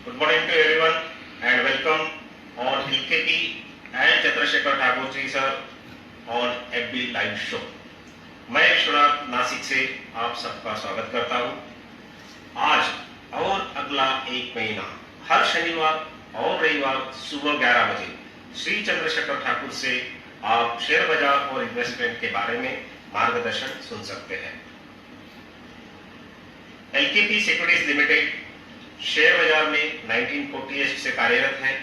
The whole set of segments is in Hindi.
Good morning to everyone and welcome on LKP and Chandrasekhar Thakur ji sir on FB Live Show. मैं विश्वनाथ नासिक से आप सबका स्वागत करता हूं। आज और अगला एक महीना हर शनिवार और रविवार सुबह 11 बजे श्री चंद्रशेखर ठाकुर से आप शेयर बाजार और इन्वेस्टमेंट के बारे में मार्गदर्शन सुन सकते हैं। एलकेपी सिक्योरिटीज लिमिटेड शेयर बाजार में 1948 से कार्यरत है।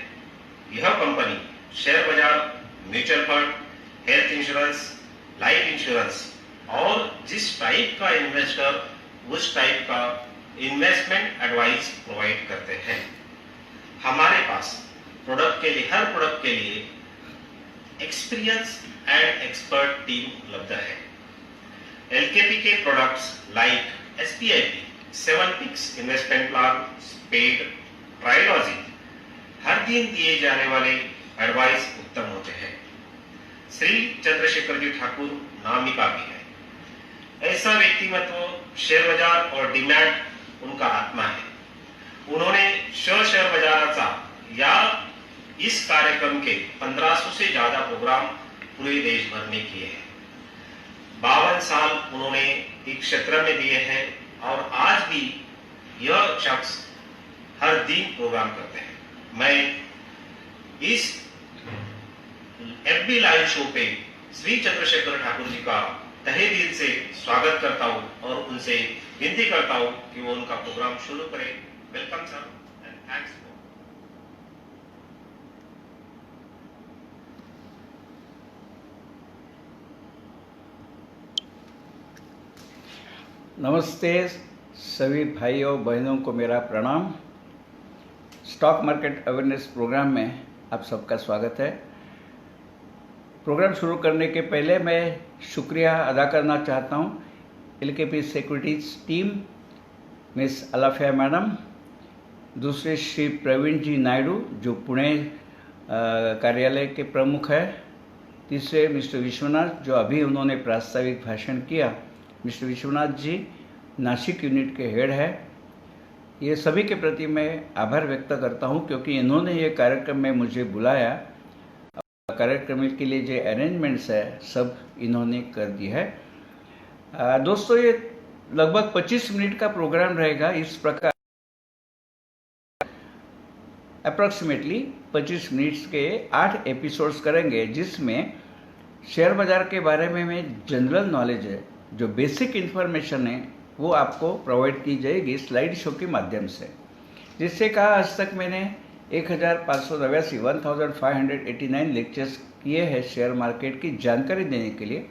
यह कंपनी शेयर बाजार, mutual fund, health insurance, life insurance और जिस टाइप का इन्वेस्टर उस टाइप का इन्वेस्टमेंट एडवाइस प्रोवाइड करते हैं। हमारे पास प्रोडक्ट के लिए हर प्रोडक्ट के लिए एक्सपीरियंस एंड एक्सपर्ट टीम उपलब्ध है। एलकेपी के products like SPIP, 7 picks investment plan, paid, trilogy, हर दिन दिए जाने वाले एडवाइस उत्तम होते हैं। श्री चंद्रशेखर जी ठाकुर नामिका भी है। ऐसा व्यक्तिमत्व शेयर बाजार और डिमैट उनका आत्मा है। उन्होंने शेयर बाजाराचा या इस कार्यक्रम के 1500 से ज्यादा प्रोग्राम पूरे देश भर में किए हैं। 52 साल उन्होंने इस क्षेत्र में दिए हैं और आज भी यह शख्स हर दिन प्रोग्राम करते हैं। मैं इस एफबी लाइव शो पे श्री चंद्रशेखर ठाकुर जी का तहे दिल से स्वागत करता हूं और उनसे विनती करता हूं कि वो उनका प्रोग्राम शुरू करें। Welcome sir and thanks. नमस्ते सभी भाइयों बहनों को मेरा प्रणाम। स्टॉक मार्केट अवेयरनेस प्रोग्राम में आप सबका स्वागत है। प्रोग्राम शुरू करने के पहले मैं शुक्रिया अदा करना चाहता हूं LKP securities team, miss Alafiya madam, दूसरे श्री प्रवीण जी नायडू जो पुणे कार्यालय के प्रमुख है, तीसरे मिस्टर विश्वनाथ जो अभी उन्होंने प्रास्ताविक भाषण किया, मिस्टर विश्वनाथ जी नासिक यूनिट के हेड है। ये सभी के प्रति मैं आभार व्यक्त करता हूं क्योंकि इन्होंने ये कार्यक्रम में मुझे बुलाया। कार्यक्रम के लिए जो अरेंजमेंट्स है सब इन्होंने कर दी है। दोस्तों ये लगभग 25 मिनट का प्रोग्राम रहेगा। इस प्रकार अप्रॉक्सीमेटली 25 मिनट्स के 8 एपिसोड्स करेंगे जिसमें शेयर बाजार के बारे में जनरल नॉलेज है, जो बेसिक इन्फॉर्मेशन है वो आपको प्रोवाइड की जाएगी स्लाइड शो के माध्यम से। जिससे कहा आज तक मैंने 1589 लेक्चर्स किए हैं शेयर मार्केट की जानकारी देने के लिए।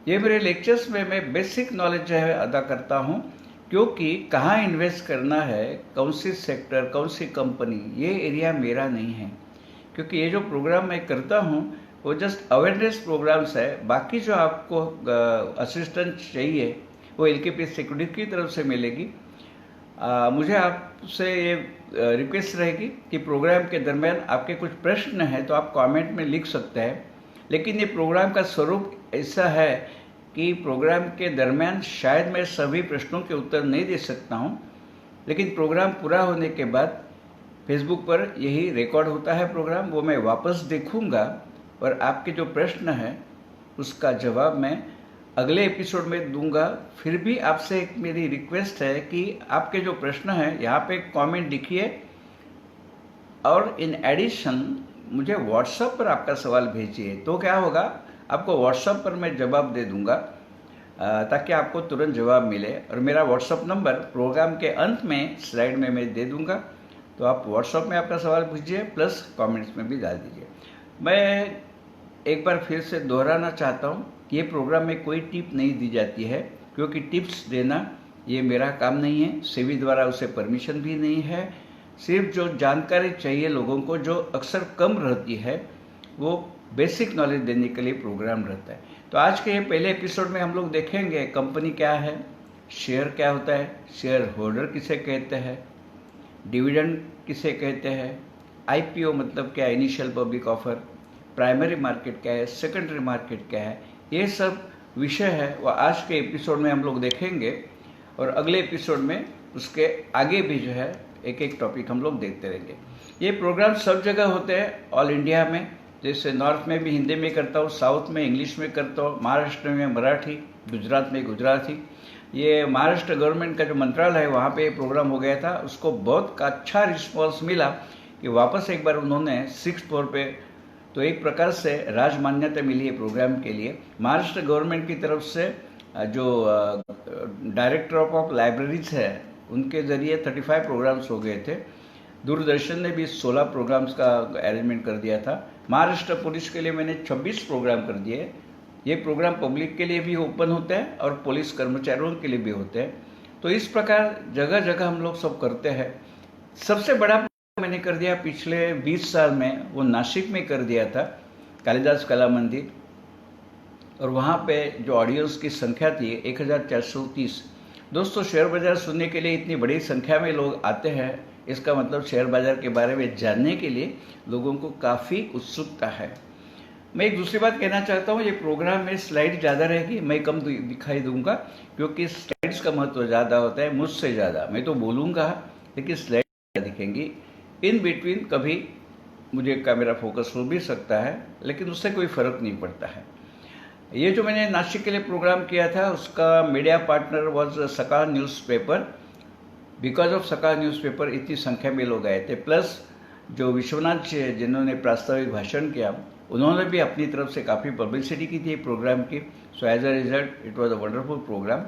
ये मेरे लेक्चर्स में मैं बेसिक नॉलेज जो है अदा करता हूँ, क्योंकि कहाँ इन्वेस्ट करना है, कौन सी सेक्टर, कौन सी कंपनी, ये एरिया मेरा नहीं है। क्योंकि ये जो प्रोग्राम मैं करता हूँ वो जस्ट अवेयरनेस प्रोग्राम्स है। बाकी जो आपको असिस्टेंस चाहिए वो एलकेपी सिक्योरिटी की तरफ से मिलेगी। मुझे आपसे ये रिक्वेस्ट रहेगी कि प्रोग्राम के दरमियान आपके कुछ प्रश्न हैं तो आप कमेंट में लिख सकते हैं। लेकिन ये प्रोग्राम का स्वरूप ऐसा है कि प्रोग्राम के दरमियान शायद मैं सभी प्रश्नों के उत्तर नहीं दे सकता हूँ, लेकिन प्रोग्राम पूरा होने के बाद फेसबुक पर यही रिकॉर्ड होता है प्रोग्राम, वो मैं वापस देखूंगा और आपके जो प्रश्न है उसका जवाब मैं अगले एपिसोड में दूंगा। फिर भी आपसे एक मेरी रिक्वेस्ट है कि आपके जो प्रश्न हैं यहाँ पे कमेंट लिखिए और इन एडिशन मुझे व्हाट्सएप पर आपका सवाल भेजिए। तो क्या होगा, आपको व्हाट्सएप पर मैं जवाब दे दूंगा ताकि आपको तुरंत जवाब मिले। और मेरा व्हाट्सएप नंबर प्रोग्राम के अंत में स्लाइड में मैं दे दूंगा, तो आप व्हाट्सएप में आपका सवाल भेजिए प्लस कमेंट्स में भी डाल दीजिए। मैं एक बार फिर से दोहराना चाहता हूँ कि ये प्रोग्राम में कोई टिप नहीं दी जाती है, क्योंकि टिप्स देना ये मेरा काम नहीं है, सेबी द्वारा उसे परमिशन भी नहीं है। सिर्फ जो जानकारी चाहिए लोगों को, जो अक्सर कम रहती है, वो बेसिक नॉलेज देने के लिए प्रोग्राम रहता है। तो आज के ये पहले एपिसोड में हम लोग देखेंगे कंपनी क्या है, शेयर क्या होता है, शेयर होल्डर किसे कहते हैं, डिविडेंड किसे कहते हैं, आईपीओ मतलब क्या, initial public offer, primary market क्या है, सेकेंडरी मार्केट क्या है, ये सब विषय है वो आज के एपिसोड में हम लोग देखेंगे। और अगले एपिसोड में उसके आगे भी जो है एक एक टॉपिक हम लोग देखते रहेंगे। ये प्रोग्राम सब जगह होते हैं ऑल इंडिया में, जैसे नॉर्थ में भी हिंदी में करता हूँ, साउथ में इंग्लिश में करता हूँ, महाराष्ट्र में मराठी, गुजरात में गुजराती। ये महाराष्ट्र गवर्नमेंट का जो मंत्रालय है वहाँ पे ये प्रोग्राम हो गया था, उसको बहुत अच्छा रिस्पॉन्स मिला कि वापस एक बार उन्होंने 6 फ्लोर पे, तो एक प्रकार से राजमान्यता मिली है प्रोग्राम के लिए। महाराष्ट्र गवर्नमेंट की तरफ से जो डायरेक्टर ऑफ लाइब्रेरीज है उनके ज़रिए 35 प्रोग्राम्स हो गए थे। दूरदर्शन ने भी 16 प्रोग्राम्स का अरेंजमेंट कर दिया था। महाराष्ट्र पुलिस के लिए मैंने 26 प्रोग्राम कर दिए। ये प्रोग्राम पब्लिक के लिए भी ओपन होते हैं और पुलिस कर्मचारियों के लिए भी होते हैं। तो इस प्रकार जगह जगह हम लोग सब करते हैं। सबसे बड़ा मैंने कर दिया पिछले 20 साल में, वो नासिक में कर दिया था, कालिदास कला मंदिर, और वहाँ पे जो ऑडियंस की संख्या थी 1430। दोस्तों, शेयर बाजार सुनने के लिए इतनी बड़ी संख्या में लोग आते हैं, इसका मतलब शेयर बाजार के बारे में जानने के लिए लोगों को काफ़ी उत्सुकता है। मैं एक दूसरी बात कहना चाहता हूँ, ये प्रोग्राम में स्लाइड ज़्यादा रहेगी, मैं कम दिखाई दूंगा, क्योंकि स्लाइड्स का महत्व ज़्यादा होता है मुझसे ज़्यादा। मैं तो बोलूँगा लेकिन स्लाइड ज़्यादा दिखेंगी। इन बिटवीन कभी मुझे कैमरा फोकस हो भी सकता है, लेकिन उससे कोई फ़र्क नहीं पड़ता है। ये जो मैंने नासिक के लिए प्रोग्राम किया था उसका मीडिया पार्टनर वॉज सकाळ न्यूज़पेपर। बिकॉज ऑफ सकाळ न्यूज़पेपर इतनी संख्या में लोग आए थे, प्लस जो विश्वनाथ जी है जिन्होंने प्रास्ताविक भाषण किया, उन्होंने भी अपनी तरफ से काफ़ी पब्लिसिटी की थी प्रोग्राम की। So as a result it was a wonderful program.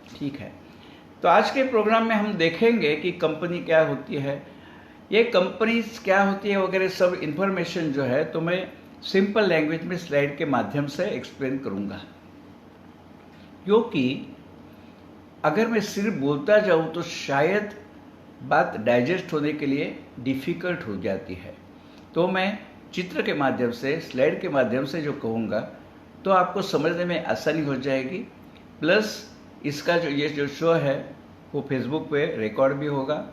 ठीक है, तो आज के प्रोग्राम में हम देखेंगे कि कंपनी क्या होती है, ये कंपनीज क्या होती है वगैरह सब इंफॉर्मेशन जो है, तो मैं सिंपल लैंग्वेज में स्लाइड के माध्यम से एक्सप्लेन करूंगा। क्योंकि अगर मैं सिर्फ बोलता जाऊं तो शायद बात डाइजेस्ट होने के लिए डिफ़िकल्ट हो जाती है। तो मैं चित्र के माध्यम से, स्लाइड के माध्यम से जो कहूँगा तो आपको समझने में आसानी हो जाएगी। प्लस इसका ये जो शो है वो फेसबुक पे रिकॉर्ड भी होगा,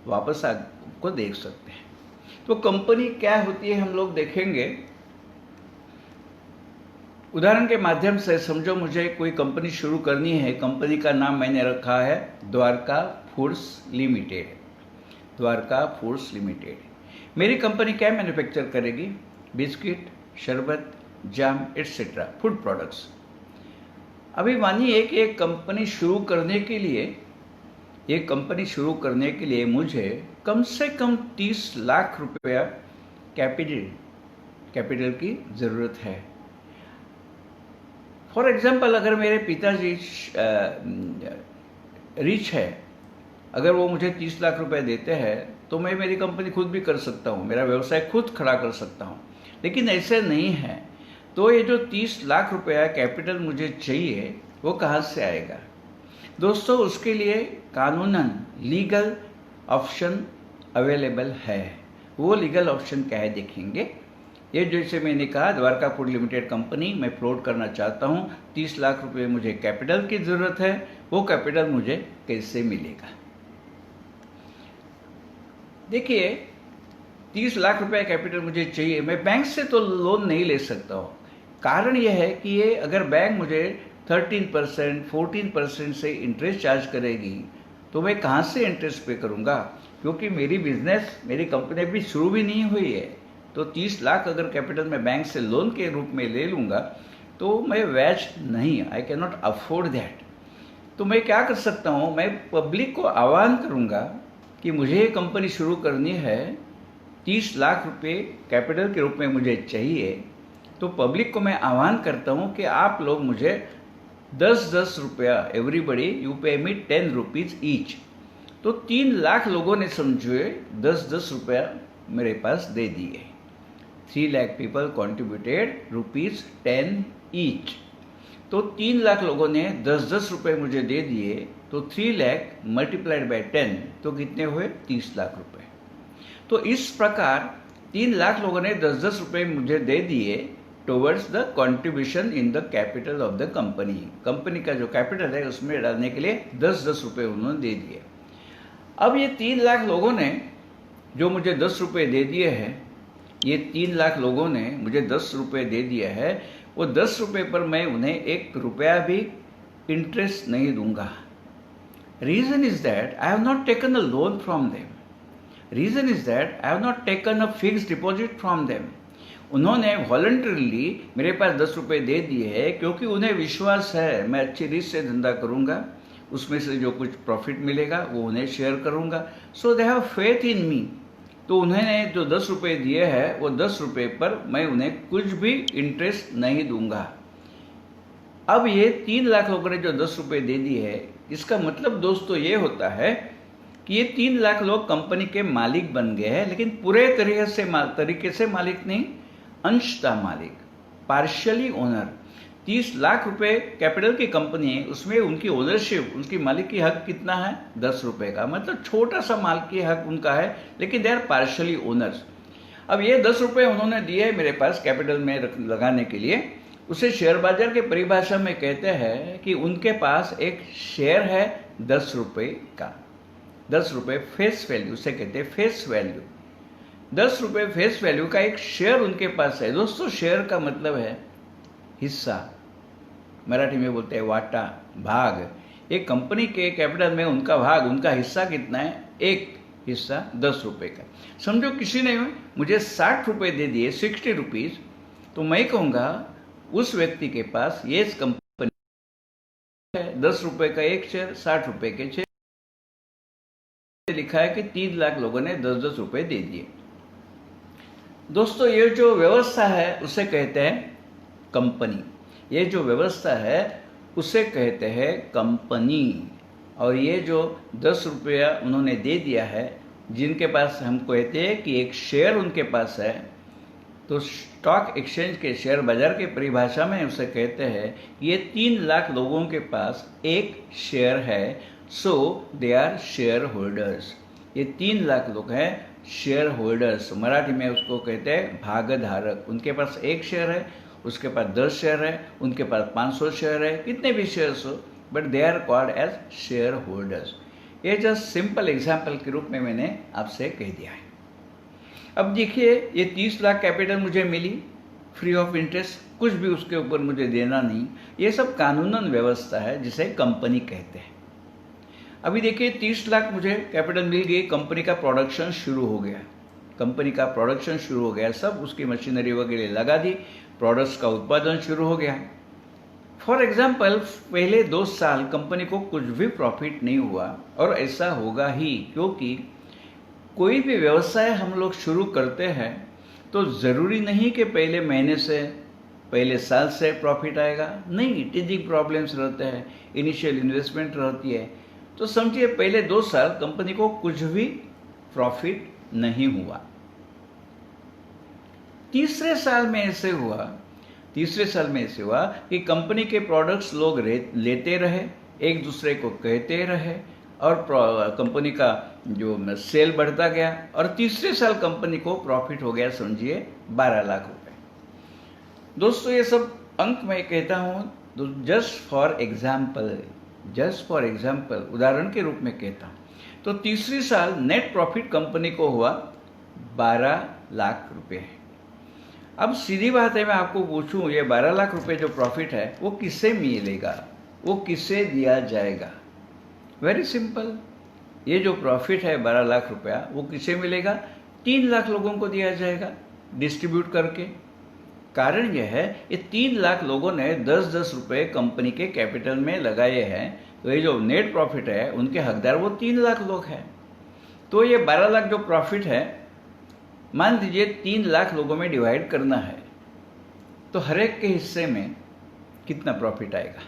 वापस आपको देख सकते हैं। तो कंपनी क्या होती है हम लोग देखेंगे। उदाहरण के माध्यम से समझो मुझे कोई कंपनी शुरू करनी है। कंपनी का नाम मैंने रखा है Dwarka foods limited. Dwarka foods limited. मेरी कंपनी क्या मैन्युफैक्चर करेगी? बिस्किट, शरबत, जाम एटसेट्रा, फूड प्रोडक्ट्स। अभी मानिए कि एक कंपनी शुरू करने के लिए मुझे कम से कम 30 लाख रुपया कैपिटल की ज़रूरत है। फॉर एग्जाम्पल, अगर मेरे पिताजी रिच है, अगर वो मुझे 30 लाख रुपए देते हैं तो मैं मेरी कंपनी खुद भी कर सकता हूँ, मेरा व्यवसाय खुद खड़ा कर सकता हूँ। लेकिन ऐसे नहीं है। तो ये जो 30 लाख रुपया कैपिटल मुझे चाहिए वो कहाँ से आएगा? दोस्तों, उसके लिए कानूनन लीगल ऑप्शन अवेलेबल है। वो लीगल ऑप्शन क्या है देखेंगे। ये जैसे मैंने कहा, द्वारका फूड लिमिटेड कंपनी मैं फ्लोट करना चाहता हूँ, 30 लाख रुपए मुझे कैपिटल की ज़रूरत है। वो कैपिटल मुझे कैसे मिलेगा? देखिए, 30 लाख रुपए कैपिटल मुझे चाहिए। मैं बैंक से तो लोन नहीं ले सकता हूँ। कारण यह है कि ये अगर बैंक मुझे 13%, 14% से इंटरेस्ट चार्ज करेगी, तो मैं कहाँ से इंटरेस्ट पे करूँगा? क्योंकि मेरी कंपनी अभी शुरू भी नहीं हुई है। तो 30 लाख अगर कैपिटल मैं बैंक से लोन के रूप में ले लूँगा तो मैं ब्याज नहीं, I can not afford that. तो मैं क्या कर सकता हूँ, मैं पब्लिक को आह्वान करूँगा कि मुझे ये कंपनी शुरू करनी है, 30 लाख रुपए कैपिटल के रूप में मुझे चाहिए। तो पब्लिक को मैं आह्वान करता हूँ कि आप लोग मुझे 10-10 रुपया, एवरीबडी यू पे मी 10 रुपीज ईच। तो 3 लाख लोगों ने समझे 10-10 रुपया मेरे पास दे दिए। 3 लाख पीपल कॉन्ट्रीब्यूटेड ₹10 ईच। तो 3 लाख लोगों ने 10-10 रुपये मुझे दे दिए। तो 3 लाख मल्टीप्लाइड बाय 10 तो कितने हुए? 30 लाख रुपए। तो इस प्रकार 3 लाख लोगों ने 10-10 रुपये मुझे दे दिए towards the contribution in the capital of the company. Company का जो कैपिटल है उसमें डालने के लिए 10-10 रुपये उन्होंने दे दिए। अब ये 3 लाख लोगों ने जो मुझे 10 रुपये दे दिए हैं, ये 3 लाख लोगों ने मुझे 10 रुपये दे दिया है, वो 10 रुपये पर मैं उन्हें 1 रुपया भी इंटरेस्ट नहीं दूंगा। Reason is that I have not taken a loan from them. Reason is that I have not taken a fixed deposit from them. उन्होंने वॉलंटरीली मेरे पास 10 रुपये दे दिए हैं क्योंकि उन्हें विश्वास है मैं अच्छी रीत से धंधा करूंगा, उसमें से जो कुछ प्रॉफिट मिलेगा वो उन्हें शेयर करूंगा। सो दे हैव फेथ इन मी। तो उन्होंने जो 10 रुपये दिए हैं वो 10 रुपये पर मैं उन्हें कुछ भी इंटरेस्ट नहीं दूंगा। अब ये 3 लाख लोगों ने जो 10 रुपये दे दिए है, इसका मतलब दोस्तों ये होता है कि ये 3 लाख लोग कंपनी के मालिक बन गए हैं, लेकिन पूरे तरीके से मालिक नहीं, अंशतः मालिक, पार्शियली ओनर। 30 लाख रुपए कैपिटल की कंपनी है, उसमें उनकी ओनरशिप, उनकी मालिकी हक कितना है? 10 रुपए का। मतलब छोटा सा मालिकी हक उनका है, लेकिन दे आर पार्शियली ओनर्स। अब ये 10 रुपये उन्होंने दिए मेरे पास कैपिटल में लगाने के लिए। उसे शेयर बाजार के परिभाषा में कहते हैं कि उनके पास एक शेयर है 10 रुपये का। 10 रुपये फेस वैल्यू, उसे कहते हैं फेस वैल्यू। 10 रुपये फेस वैल्यू का एक शेयर उनके पास है। दोस्तों शेयर का मतलब है हिस्सा, मराठी में बोलते हैं वाटा, भाग। एक कंपनी के कैपिटल में उनका भाग, उनका हिस्सा कितना है? एक हिस्सा 10 रुपये का। समझो किसी ने मुझे 60 रुपये दे दिए, 60 रुपीज, तो मैं कहूँगा उस व्यक्ति के पास ये कंपनी है, 10 रुपये का एक शेयर, 60 रुपये के शेयर। लिखा है कि 3 लाख लोगों ने 10-10 रुपये दे दिए। दोस्तों ये जो व्यवस्था है उसे कहते हैं कंपनी। ये जो व्यवस्था है उसे कहते हैं कंपनी। और ये जो 10 रुपया उन्होंने दे दिया है, जिनके पास हम कहते हैं कि एक शेयर उनके पास है, तो स्टॉक एक्सचेंज के शेयर बाजार के परिभाषा में उसे कहते हैं ये 3 लाख लोगों के पास एक शेयर है। सो दे आर शेयर होल्डर्स। ये 3 लाख लोग हैं शेयर होल्डर्स। मराठी में उसको कहते हैं भागधारक। उनके पास एक शेयर है, उसके पास 10 शेयर है, उनके पास 500 शेयर है, कितने भी शेयर्स हो, but they are called as share holders. ये जस्ट सिंपल एग्जाम्पल के रूप में मैंने आपसे कह दिया है। अब देखिए ये 30 लाख कैपिटल मुझे मिली फ्री ऑफ इंटरेस्ट, कुछ भी उसके ऊपर मुझे देना नहीं। ये सब कानूनन व्यवस्था है जिसे कंपनी कहते हैं। अभी देखिए 30 लाख मुझे कैपिटल मिल गई, कंपनी का प्रोडक्शन शुरू हो गया। कंपनी का प्रोडक्शन शुरू हो गया, सब उसकी मशीनरी वगैरह लगा दी, प्रोडक्ट्स का उत्पादन शुरू हो गया। फॉर एग्जाम्पल पहले 2 साल कंपनी को कुछ भी प्रॉफिट नहीं हुआ, और ऐसा होगा ही, क्योंकि कोई भी व्यवसाय हम लोग शुरू करते हैं तो ज़रूरी नहीं कि पहले महीने से, पहले साल से प्रॉफिट आएगा। नहीं, टीजिंग प्रॉब्लम्स रहते हैं, इनिशियल इन्वेस्टमेंट रहती है। तो समझिए पहले 2 साल कंपनी को कुछ भी प्रॉफिट नहीं हुआ। तीसरे साल में ऐसे हुआ कि कंपनी के प्रोडक्ट्स लोग लेते रहे, एक दूसरे को कहते रहे, और कंपनी का जो सेल बढ़ता गया, और तीसरे साल कंपनी को प्रॉफिट हो गया, समझिए 12 लाख रुपए। दोस्तों ये सब अंक मैं कहता हूँ जस्ट फॉर एग्जाम्पल, उदाहरण के रूप में कहता हूँ। तो तीसरी साल नेट प्रॉफिट कंपनी को हुआ 12 लाख रुपए। अब सीधी बात है, मैं आपको पूछूं, ये 12 लाख रुपए जो प्रॉफिट है वो किससे मिलेगा, वो किससे दिया जाएगा? वेरी सिंपल, ये जो प्रॉफिट है 12 लाख रुपया वो किसे मिलेगा? 3 लाख लोगों को दिया जाएगा डिस्ट्रीब्यूट करके। कारण यह है, ये 3 लाख लोगों ने 10-10 रुपये कंपनी के कैपिटल में लगाए हैं, तो ये जो नेट प्रॉफिट है उनके हकदार वो 3 लाख लोग हैं। तो ये 12 लाख जो प्रॉफिट है, मान लीजिए 3 लाख लोगों में डिवाइड करना है, तो हर एक के हिस्से में कितना प्रॉफिट आएगा?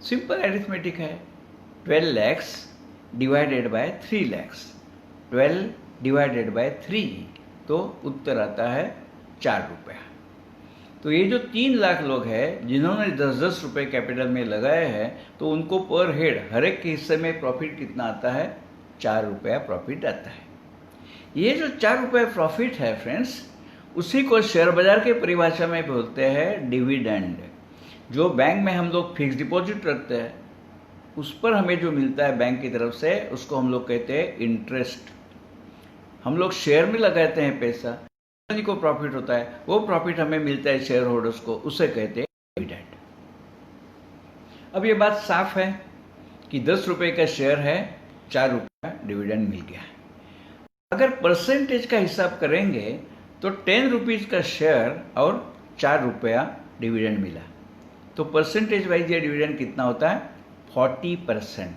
सिंपल एरिथमेटिक है, 12 lakhs divided by 3 lakhs, 12 divided by 3, तो उत्तर आता है 4 रुपया। तो ये जो 3 लाख लोग हैं जिन्होंने 10-10 रुपये कैपिटल में लगाए हैं, तो उनको पर हेड हर एक के हिस्से में प्रॉफिट कितना आता है? 4 रुपया प्रॉफिट आता है। ये जो 4 रुपये प्रॉफिट है फ्रेंड्स, उसी को शेयर बाजार के परिभाषा में बोलते हैं डिविडेंड। जो बैंक में हम लोग फिक्स डिपॉजिट रखते हैं, उस पर हमें जो मिलता है बैंक की तरफ से, उसको हम लोग कहते हैं इंटरेस्ट। हम लोग शेयर में लगाते हैं पैसा, कंपनी को प्रॉफिट होता है, वो प्रॉफिट हमें मिलता है शेयर होल्डर्स को, उसे कहते हैं डिविडेंड। अब ये बात साफ है कि 10 रुपये का शेयर है, 4 रुपया डिविडेंड मिल गया। अगर परसेंटेज का हिसाब करेंगे तो 10 रुपीज का शेयर और 4 रुपया डिविडेंड मिला, तो परसेंटेज वाइज ये डिविडेंड कितना होता है? 40%।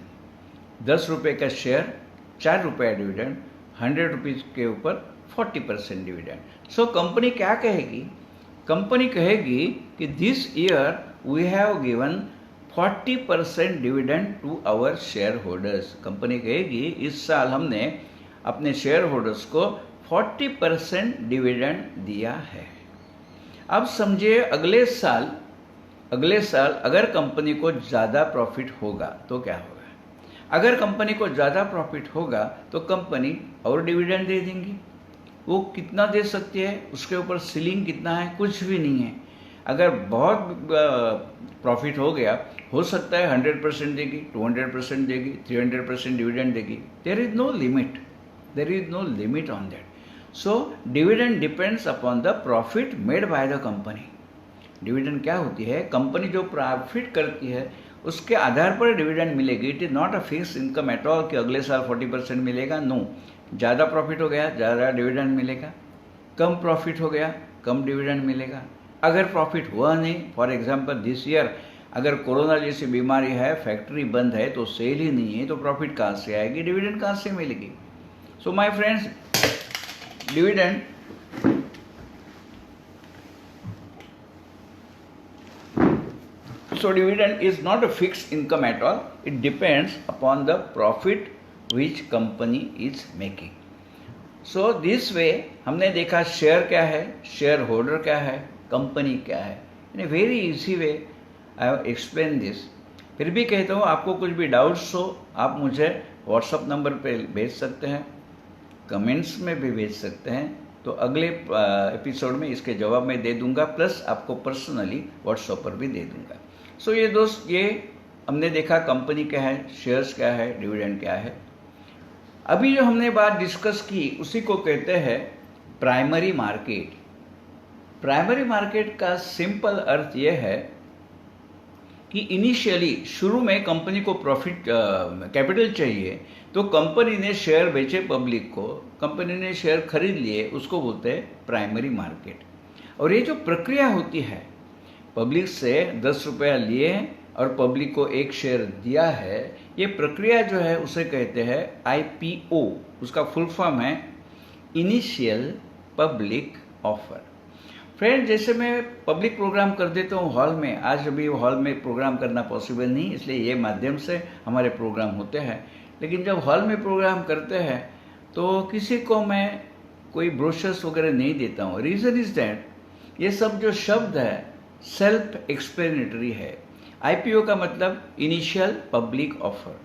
10 रुपये का शेयर, 4 रुपया डिविडेंड, 100 रुपीज के ऊपर 40% डिविडेंड। सो कंपनी क्या कहेगी? कंपनी कहेगी कि this year we have given 40% dividend to our share holders. Company कहेगी इस साल हमने अपने शेयर होल्डर्स को 40% डिविडेंड दिया है। अब समझिए अगले साल अगर कंपनी को ज़्यादा प्रॉफिट होगा तो क्या होगा? अगर कंपनी को ज़्यादा प्रॉफिट होगा तो कंपनी और डिविडेंड दे देंगी। वो कितना दे सकती है, उसके ऊपर सीलिंग कितना है, कुछ भी नहीं है। अगर बहुत प्रॉफिट हो गया, हो सकता है 100% देगी, 200% देगी, 300% डिविडेंड देगी। There is no limit on that. So dividend depends upon the profit made by the company. Dividend क्या होती है? कंपनी जो प्रॉफिट करती है उसके आधार पर डिविडेंड मिलेगी। It is not a fix income at all कि अगले साल 40% मिलेगा। नो, ज़्यादा प्रॉफिट हो गया ज़्यादा डिविडेंड मिलेगा, कम प्रॉफिट हो गया कम डिविडेंड मिलेगा। अगर प्रॉफिट हुआ नहीं, फॉर एग्जांपल दिस ईयर अगर कोरोना जैसी बीमारी है, फैक्ट्री बंद है, तो सेल ही नहीं है, तो प्रॉफिट कहाँ से आएगी, डिविडेंड कहाँ से मिलेगी? So my friends, dividend dividend is not a fixed income at all. It depends upon the profit which company is making. So this way हमने देखा शेयर क्या है, शेयर होल्डर क्या है, कंपनी क्या है। In a very easy way I have explain this. फिर भी कहता हूँ, आपको कुछ भी डाउट्स हो आप मुझे व्हाट्सअप नंबर पे भेज सकते हैं, कमेंट्स में भी भेज सकते हैं, तो अगले एपिसोड में इसके जवाब मैं दे दूंगा, प्लस आपको पर्सनली व्हाट्सएप पर भी दे दूंगा। सो ये दोस्त, ये हमने देखा कंपनी क्या है, शेयर्स क्या है, डिविडेंड क्या है। अभी जो हमने बात डिस्कस की उसी को कहते हैं प्राइमरी मार्केट। प्राइमरी मार्केट का सिंपल अर्थ यह है कि इनिशियली शुरू में कंपनी को प्रॉफिट कैपिटल चाहिए, तो कंपनी ने शेयर बेचे पब्लिक को, कंपनी ने शेयर खरीद लिए, उसको बोलते हैं प्राइमरी मार्केट। और ये जो प्रक्रिया होती है, पब्लिक से 10 रुपया लिए और पब्लिक को एक शेयर दिया है, ये प्रक्रिया जो है उसे कहते हैं IPO। उसका फुल फॉर्म है इनिशियल पब्लिक ऑफर। फ्रेंड, जैसे मैं पब्लिक प्रोग्राम कर देता हूँ हॉल में, आज अभी हॉल में प्रोग्राम करना पॉसिबल नहीं, इसलिए ये माध्यम से हमारे प्रोग्राम होते हैं। लेकिन जब हॉल में प्रोग्राम करते हैं तो किसी को मैं कोई ब्रोशर्स वगैरह नहीं देता हूँ। रीज़न इज दैट ये सब जो शब्द है सेल्फ एक्सप्लेनेटरी है। IPO का मतलब इनिशियल पब्लिक ऑफर,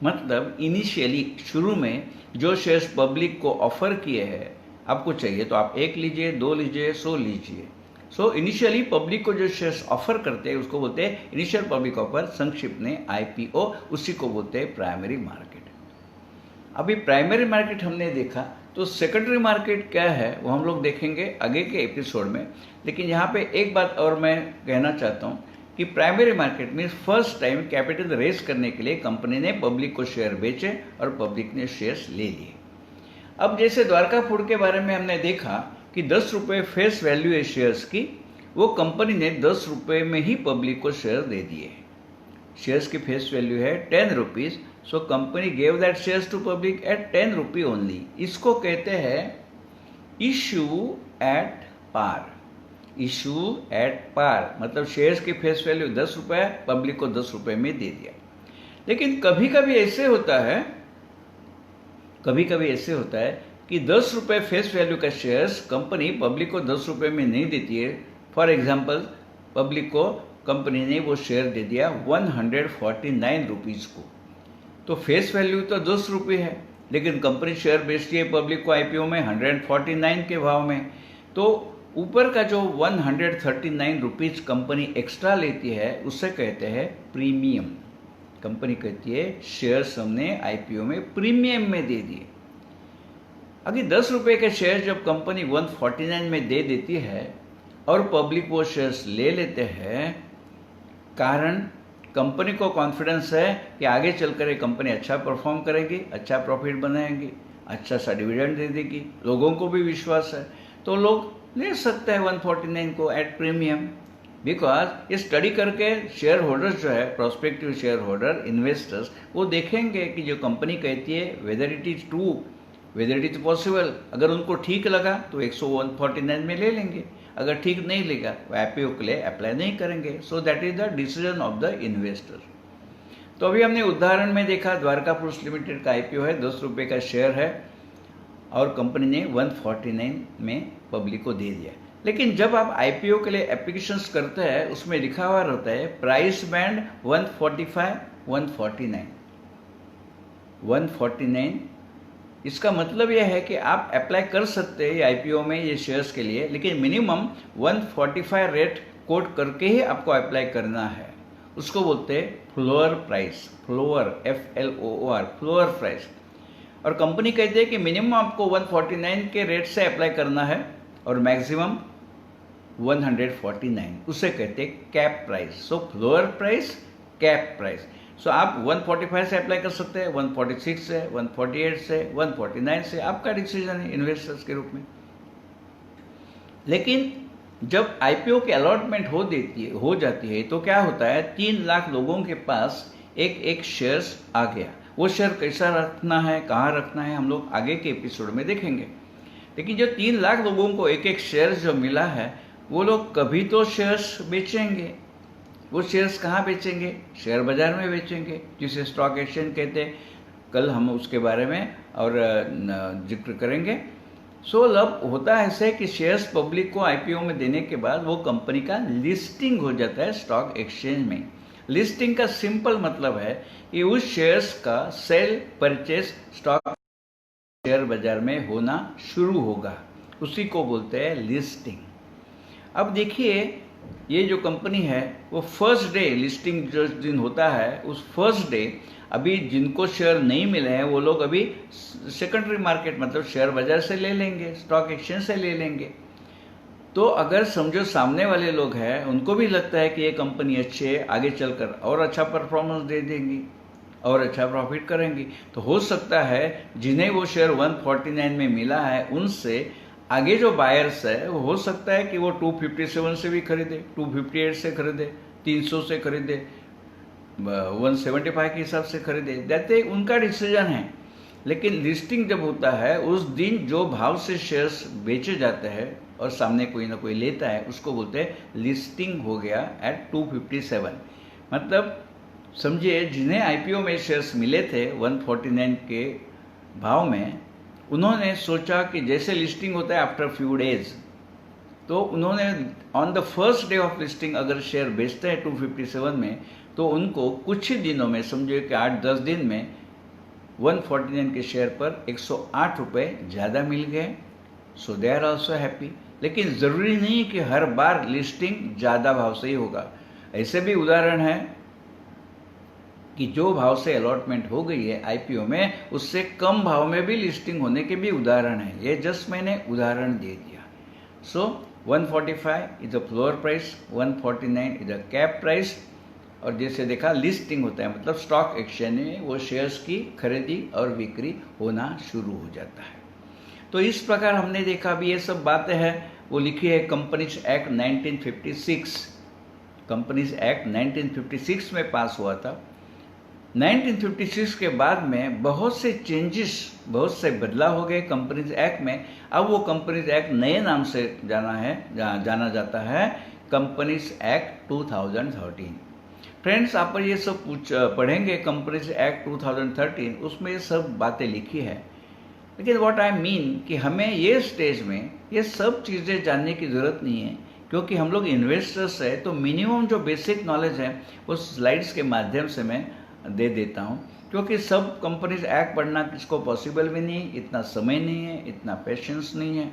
मतलब इनिशियली शुरू में जो शेयर्स पब्लिक को ऑफर किए हैं, आपको चाहिए तो आप 1 लीजिए, 2 लीजिए, 100 लीजिए। सो इनिशियली पब्लिक को जो शेयर्स ऑफर करते हैं उसको बोलते हैं इनिशियल पब्लिक ऑफर, संक्षिप्त में IPO, उसी को बोलते हैं प्राइमरी मार्केट। अभी प्राइमरी मार्केट हमने देखा, तो सेकेंडरी मार्केट क्या है वो हम लोग देखेंगे आगे के एपिसोड में। लेकिन यहाँ पे एक बात और मैं कहना चाहता हूँ कि प्राइमरी मार्केट में फर्स्ट टाइम कैपिटल रेज करने के लिए कंपनी ने पब्लिक को शेयर बेचे और पब्लिक ने शेयर्स ले लिए। अब जैसे द्वारका फूड के बारे में हमने देखा कि 10 रुपये फेस वैल्यू है शेयर्स की, वो कंपनी ने 10 रुपये में ही पब्लिक को शेयर दे दिए। शेयर्स की फेस वैल्यू है 10 rupees, so company gave that shares to public at 10 rupee only. इसको कहते हैं issue at par. Issue at par मतलब शेयर्स की फेस वैल्यू 10 रुपये, पब्लिक को 10 रुपये में दे दिया। लेकिन कभी कभी ऐसे होता है कि 10 रुपये फेस वैल्यू का शेयर्स कंपनी पब्लिक को 10 रुपये में नहीं देती है। फॉर एग्जाम्पल, पब्लिक को कंपनी ने वो शेयर दे दिया 149 रुपीज़ को, तो फेस वैल्यू तो 10 रुपये है, लेकिन कंपनी शेयर बेचती है पब्लिक को आईपीओ में 149 के भाव में। तो ऊपर का जो 139 रुपीज़ कंपनी एक्स्ट्रा लेती है उसे कहते हैं प्रीमियम। कंपनी कहती है शेयर्स हमने आईपीओ में प्रीमियम में दे दिए। अगर 10 रुपये के शेयर जब कंपनी 149 में दे देती है और पब्लिक वो शेयर्स ले लेते हैं, कारण कंपनी को कॉन्फिडेंस है कि आगे चलकर ये कंपनी अच्छा परफॉर्म करेगी, अच्छा प्रॉफिट बनाएगी, अच्छा सा डिविडेंड दे देगी, लोगों को भी विश्वास है, तो लोग ले सकते हैं 149 को एट प्रीमियम। बिकॉज ये स्टडी करके शेयर होल्डर्स जो है, प्रोस्पेक्टिव शेयर होल्डर, इन्वेस्टर्स, वो देखेंगे कि जो कंपनी कहती है whether it is true, whether it is possible. अगर उनको ठीक लगा तो 149 में ले लेंगे, अगर ठीक नहीं लगा वो आईपीओ के लिए अप्लाई नहीं करेंगे। So that is the decision of the investor. तो अभी हमने उदाहरण में देखा द्वारका फूड्स लिमिटेड का आईपीओ है, 10 रुपये का शेयर है और कंपनी ने 149 में पब्लिक को दे दिया। लेकिन जब आप आईपीओ के लिए एप्लीकेशंस करते हैं उसमें लिखा हुआ रहता है प्राइस बैंड 145, 149। इसका मतलब यह है कि आप अप्लाई कर सकते हैं आईपीओ में ये शेयर्स के लिए, लेकिन मिनिमम 145 रेट कोट करके ही आपको अप्लाई करना है। उसको बोलते हैं floor price, floor FLOOR, floor price. और कंपनी कहती है कि मिनिमम आपको 149 के रेट से अप्लाई करना है और मैक्सिमम 149, उसे कहते हैं कैप प्राइस। सो फ्लोअर प्राइस, कैप प्राइस। सो आप 145 से अप्लाई कर सकते हैं, 146 से, 148 से, 149 से, आपका डिसीजन है इन्वेस्टर्स के रूप में। लेकिन जब आईपीओ की अलॉटमेंट हो जाती है तो क्या होता है, 3 लाख लोगों के पास एक शेयर्स आ गया। वो शेयर कैसा रखना है, कहाँ रखना है, हम लोग आगे के एपिसोड में देखेंगे। लेकिन जो 3 लाख लोगों को एक शेयर जो मिला है, वो लोग कभी तो शेयर्स बेचेंगे। वो शेयर्स कहाँ बेचेंगे? शेयर बाजार में बेचेंगे, जिसे स्टॉक एक्सचेंज कहते हैं। कल हम उसके बारे में और जिक्र करेंगे। सो लब होता है ऐसे कि शेयर्स पब्लिक को आईपीओ में देने के बाद वो कंपनी का लिस्टिंग हो जाता है स्टॉक एक्सचेंज में। लिस्टिंग का सिंपल मतलब है कि उस शेयर्स का सेल परचेस स्टॉक शेयर बाजार में होना शुरू होगा, उसी को बोलते हैं लिस्टिंग। अब देखिए, ये जो कंपनी है वो फर्स्ट डे लिस्टिंग जो दिन होता है, उस फर्स्ट डे अभी जिनको शेयर नहीं मिले हैं वो लोग अभी सेकेंडरी मार्केट मतलब शेयर बाजार से ले लेंगे, स्टॉक एक्सचेंज से ले लेंगे। तो अगर समझो सामने वाले लोग हैं, उनको भी लगता है कि ये कंपनी अच्छी है, आगे चलकर और अच्छा परफॉर्मेंस दे देंगी और अच्छा प्रॉफिट करेंगी, तो हो सकता है जिन्हें वो शेयर 149 में मिला है उनसे आगे जो बायर्स है वो हो सकता है कि वो 257 से भी खरीदे, 258 से खरीदे, 300 से खरीदे, 175 के हिसाब से खरीदे, देते उनका डिसीजन है। लेकिन लिस्टिंग जब होता है उस दिन जो भाव से शेयर्स बेचे जाते हैं और सामने कोई ना कोई लेता है, उसको बोलते हैं लिस्टिंग हो गया एट 257। मतलब समझिए जिन्हें आईपीओ में शेयर्स मिले थे 149 के भाव में, उन्होंने सोचा कि जैसे लिस्टिंग होता है आफ्टर फ्यू डेज, तो उन्होंने on the first day of listing अगर शेयर बेचते हैं 257 में, तो उनको कुछ ही दिनों में, समझिए कि 8-10 दिन में 149 के शेयर पर 108 रुपये ज़्यादा मिल गए। सो दे आर ऑल्सो हैप्पी। लेकिन ज़रूरी नहीं कि हर बार लिस्टिंग ज़्यादा भाव से ही होगा। ऐसे भी उदाहरण है कि जो भाव से अलॉटमेंट हो गई है आईपीओ में उससे कम भाव में भी लिस्टिंग होने के भी उदाहरण है। ये जस्ट मैंने उदाहरण दे दिया। सो 145 is the floor price, 149 is the cap price. और जैसे देखा लिस्टिंग होता है मतलब स्टॉक एक्सचेंज में वो शेयर्स की खरीदी और बिक्री होना शुरू हो जाता है। तो इस प्रकार हमने देखा भी ये सब बातें हैं वो लिखी है कंपनीज एक्ट 1956। कंपनीज एक्ट 1956 में पास हुआ था। 1956 के बाद में बहुत से चेंजेस, बहुत से बदलाव हो गए कंपनीज एक्ट में। अब वो कंपनीज एक्ट नए नाम से जाना जाता है कंपनीज एक्ट 2013। फ्रेंड्स, आप पर ये सब पढ़ेंगे कंपनीज एक्ट 2013, उसमें ये सब बातें लिखी है। लेकिन व्हाट आई मीन कि हमें ये स्टेज में ये सब चीज़ें जानने की ज़रूरत नहीं है, क्योंकि हम लोग इन्वेस्टर्स है तो मिनिमम जो बेसिक नॉलेज है वो स्लाइड्स के माध्यम से मैं दे देता हूँ। क्योंकि सब कंपनीज एक्ट पढ़ना किसको पॉसिबल भी नहीं, इतना समय नहीं है, इतना पेशेंस नहीं है।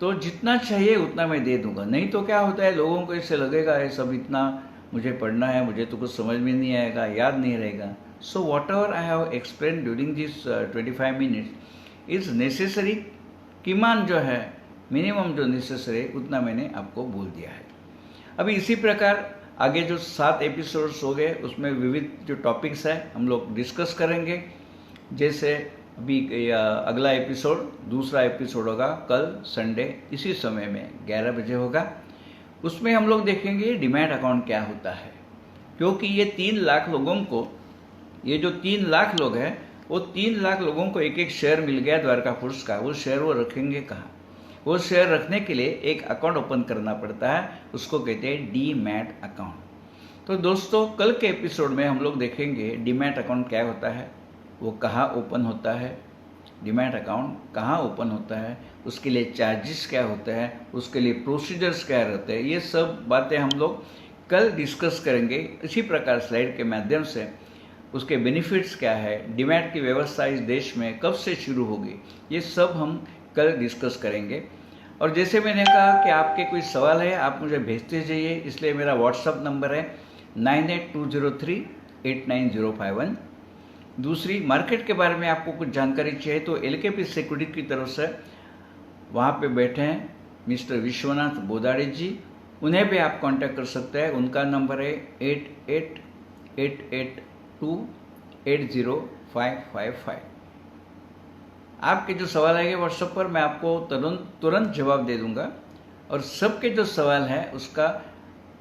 तो जितना चाहिए उतना मैं दे दूंगा। नहीं तो क्या होता है, लोगों को इससे लगेगा ये सब इतना मुझे पढ़ना है, मुझे तो कुछ समझ में नहीं आएगा, याद नहीं रहेगा। So whatever I have explain during this 25 minutes is necessary. कीमान जो है, मिनिमम जो नेसेसरी उतना मैंने आपको बोल दिया है। अभी इसी प्रकार आगे जो 7 एपिसोड्स हो गए उसमें विविध जो टॉपिक्स है हम लोग डिस्कस करेंगे। जैसे अभी अगला एपिसोड, दूसरा एपिसोड होगा कल संडे इसी समय में 11 बजे होगा। उसमें हम लोग देखेंगे डीमैट अकाउंट क्या होता है। क्योंकि ये 3 लाख लोगों को, ये जो 3 लाख लोग हैं वो 3 लाख लोगों को एक शेयर मिल गया द्वारका फूड्स का। वो शेयर वो रखेंगे कहाँ? वो शेयर रखने के लिए एक अकाउंट ओपन करना पड़ता है, उसको कहते हैं डीमैट अकाउंट। तो दोस्तों, कल के एपिसोड में हम लोग देखेंगे डीमैट अकाउंट क्या होता है, वो कहाँ ओपन होता है, डीमैट अकाउंट कहाँ ओपन होता है, उसके लिए चार्जेस क्या होते हैं, उसके लिए प्रोसीजर्स क्या रहते हैं। ये सब बातें हम लोग कल डिस्कस करेंगे इसी प्रकार स्लाइड के माध्यम से। उसके बेनिफिट्स क्या है, डीमैट की व्यवस्था इस देश में कब से शुरू होगी, ये सब हम कल डिस्कस करेंगे। और जैसे मैंने कहा कि आपके कोई सवाल है आप मुझे भेजते जाइए, इसलिए मेरा व्हाट्सअप नंबर है 9820389051। दूसरी, मार्केट के बारे में आपको कुछ जानकारी चाहिए तो LKP सिक्योरिटी की तरफ से वहाँ पे बैठे हैं मिस्टर विश्वनाथ बोदाड़े जी, उन्हें भी आप कांटेक्ट कर सकते हैं। उनका नंबर है 8888280555। आपके जो सवाल आएंगे व्हाट्सएप पर मैं आपको तुरंत जवाब दे दूंगा। और सबके जो सवाल है उसका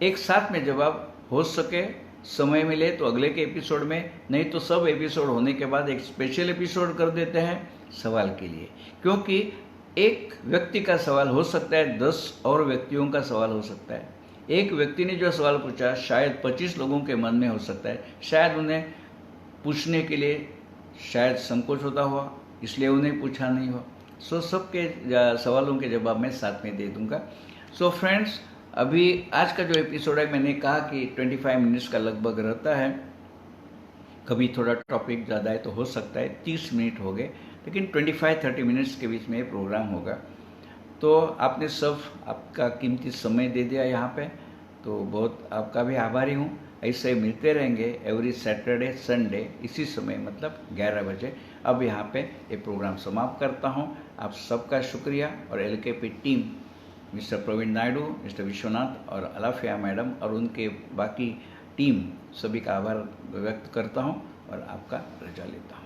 एक साथ में जवाब हो सके, समय मिले तो अगले के एपिसोड में, नहीं तो सब एपिसोड होने के बाद एक स्पेशल एपिसोड कर देते हैं सवाल के लिए। क्योंकि एक व्यक्ति का सवाल हो सकता है, 10 और व्यक्तियों का सवाल हो सकता है। एक व्यक्ति ने जो सवाल पूछा शायद 25 लोगों के मन में हो सकता है, शायद उन्हें पूछने के लिए शायद संकोच होता हुआ, इसलिए उन्हें पूछा नहीं हो। सो सबके सवालों के जवाब मैं साथ में दे दूंगा। सो फ्रेंड्स, अभी आज का जो एपिसोड है मैंने कहा कि 25 मिनट्स का लगभग रहता है। कभी थोड़ा टॉपिक ज़्यादा है तो हो सकता है 30 मिनट हो गए, लेकिन 25-30 मिनट्स के बीच में ये प्रोग्राम होगा। तो आपने सब आपका कीमती समय दे दिया यहाँ पे, तो बहुत आपका भी आभारी हूँ। ऐसे मिलते रहेंगे एवरी सैटरडे संडे इसी समय मतलब 11 बजे। अब यहाँ पे ये प्रोग्राम समाप्त करता हूँ। आप सबका शुक्रिया और LKP team mister Praveen Naidu, mister Vishwanath और अलाफिया मैडम और उनके बाकी टीम सभी का आभार व्यक्त करता हूँ और आपका रजा लेता हूँ।